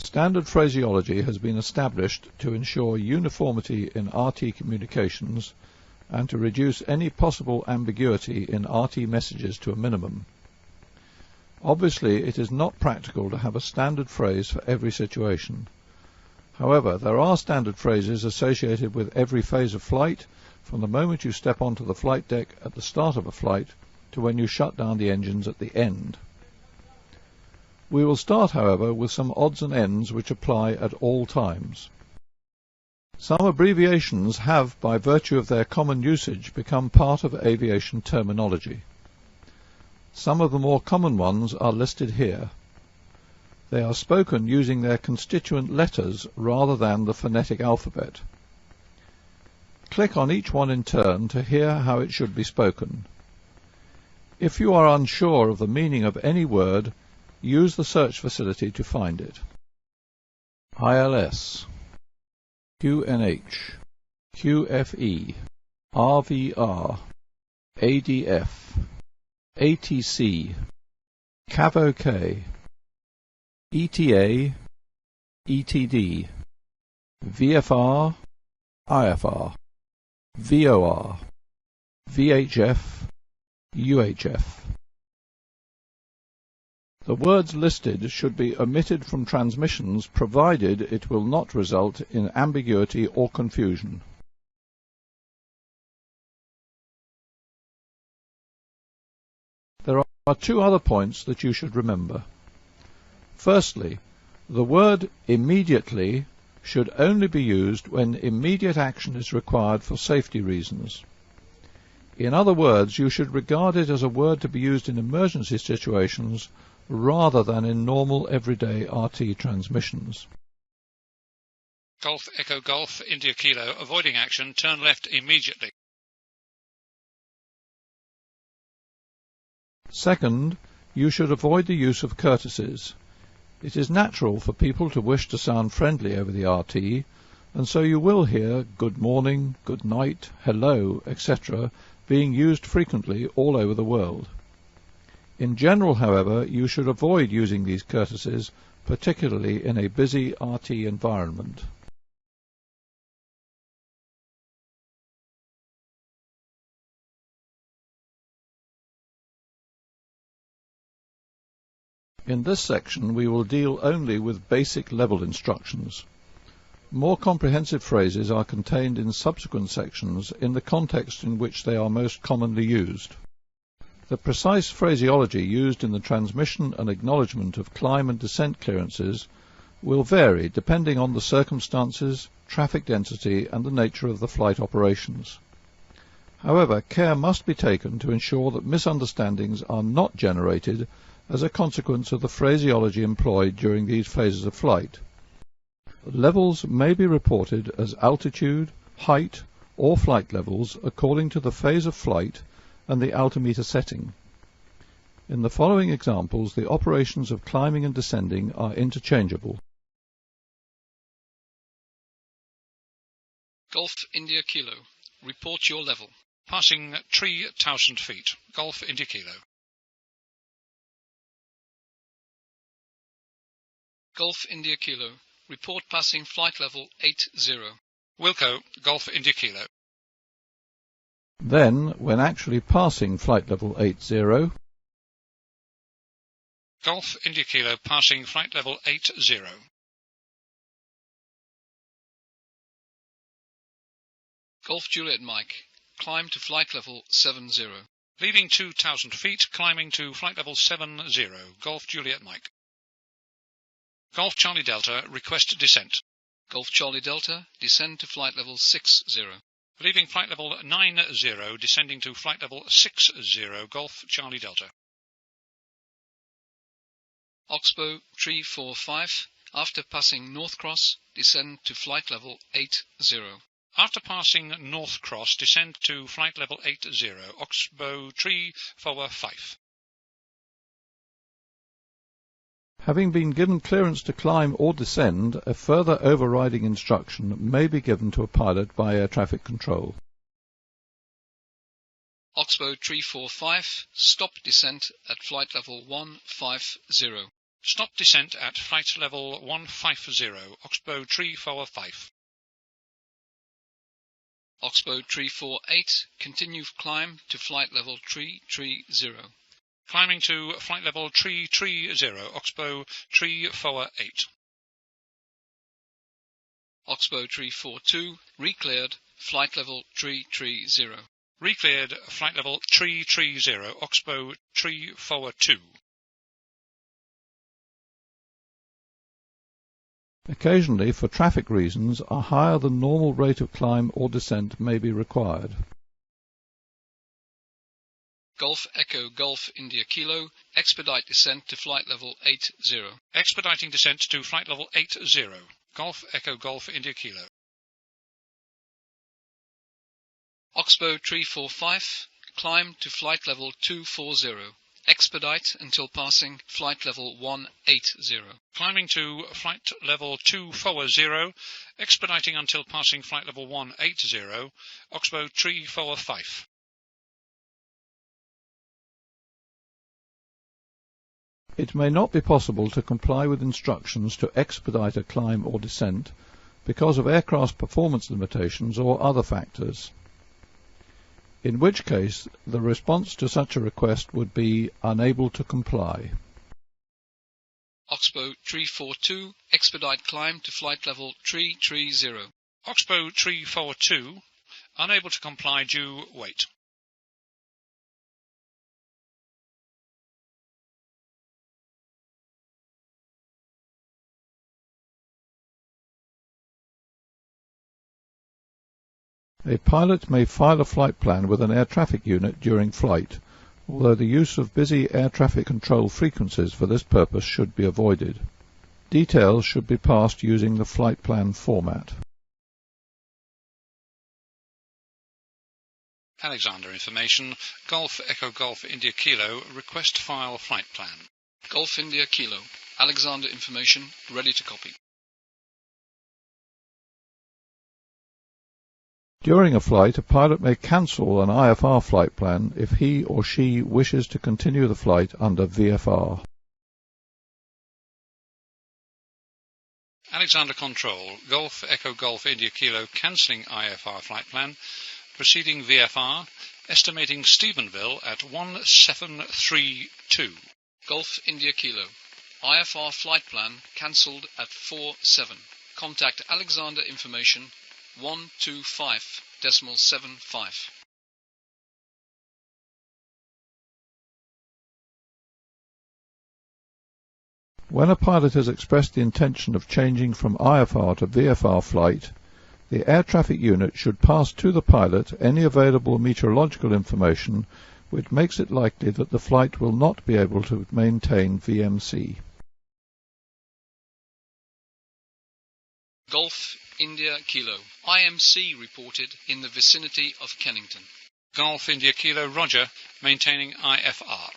Standard phraseology has been established to ensure uniformity in RT communications and to reduce any possible ambiguity in RT messages to a minimum. Obviously, it is not practical to have a standard phrase for every situation. However, there are standard phrases associated with every phase of flight, from the moment you step onto the flight deck at the start of a flight to when you shut down the engines at the end. We will start, however, with some odds and ends which apply at all times. Some abbreviations have, by virtue of their common usage, become part of aviation terminology. Some of the more common ones are listed here. They are spoken using their constituent letters rather than the phonetic alphabet. Click on each one in turn to hear how it should be spoken. If you are unsure of the meaning of any word, use the search facility to find it. ILS, QNH, QFE, RVR, ADF, ATC, CAVOK, ETA, ETD, VFR, IFR, VOR, VHF, UHF. The words listed should be omitted from transmissions provided it will not result in ambiguity or confusion. There are two other points that you should remember. Firstly, the word immediately should only be used when immediate action is required for safety reasons. In other words, you should regard it as a word to be used in emergency situations rather than in normal everyday RT transmissions. Golf Echo Golf India Kilo, avoiding action, turn left immediately. Second, you should avoid the use of courtesies. It is natural for people to wish to sound friendly over the RT, and so you will hear good morning, good night, hello, etc. being used frequently all over the world. In general, however, you should avoid using these courtesies, particularly in a busy RT environment. In this section, we will deal only with basic level instructions. More comprehensive phrases are contained in subsequent sections in the context in which they are most commonly used. The precise phraseology used in the transmission and acknowledgement of climb and descent clearances will vary depending on the circumstances, traffic density, and the nature of the flight operations. However, care must be taken to ensure that misunderstandings are not generated as a consequence of the phraseology employed during these phases of flight. Levels may be reported as altitude, height, or flight levels according to the phase of flight and the altimeter setting. In the following examples, the operations of climbing and descending are interchangeable. Golf India Kilo, report your level. Passing 3,000 feet. Golf India Kilo. Golf India Kilo, report passing flight level 80. Wilco, Golf India Kilo. Then, when actually passing flight level 80, Golf India Kilo, passing flight level 80. Golf Juliet Mike, climb to flight level 70. Leaving 2,000 feet, climbing to flight level 70. Golf Juliet Mike. Golf Charlie Delta, request descent. Golf Charlie Delta, descend to flight level 60. Leaving flight level 90, descending to flight level 60, Golf Charlie Delta. Oxbow 345, after passing North Cross, descend to flight level 80. After passing North Cross, descend to flight level 80, Oxbow 345. Having been given clearance to climb or descend, a further overriding instruction may be given to a pilot by air traffic control. Oxbow 345, stop descent at flight level 150. Stop descent at flight level 150, Oxbow tree 45. Oxbow tree 48, continue climb to flight level tree 30. Climbing to flight level tree 30, Oxbow tree 48. Oxbow tree 42, recleared, flight level tree 30. Recleared, flight level tree 30, Oxbow tree 42. Occasionally, for traffic reasons, a higher than normal rate of climb or descent may be required. Golf Echo Golf India Kilo, expedite descent to flight level 80. Expediting descent to flight level 80. Golf Echo Golf India Kilo. Oxbow tree 45, climb to flight level 240. Expedite until passing flight level 180. Climbing to flight level 240, expediting until passing flight level 180, Oxbow tree 45. It may not be possible to comply with instructions to expedite a climb or descent because of aircraft performance limitations or other factors, in which case the response to such a request would be unable to comply. Oxbow tree 42, expedite climb to flight level 330. Oxbow tree 42, unable to comply due wait. A pilot may file a flight plan with an air traffic unit during flight, although the use of busy air traffic control frequencies for this purpose should be avoided. Details should be passed using the flight plan format. Alexander information, Golf Echo Golf India Kilo, request file flight plan. Golf India Kilo, Alexander information, ready to copy. During a flight, a pilot may cancel an IFR flight plan if he or she wishes to continue the flight under VFR. Alexander Control, Golf Echo Golf India Kilo, cancelling IFR flight plan, proceeding VFR, estimating Stephenville at 1732. Golf India Kilo, IFR flight plan cancelled at 47. Contact Alexander information 125.75. When a pilot has expressed the intention of changing from IFR to VFR flight, the air traffic unit should pass to the pilot any available meteorological information which makes it likely that the flight will not be able to maintain VMC. Golf India Kilo, IMC reported in the vicinity of Kennington. Golf India Kilo, Roger, maintaining IFR.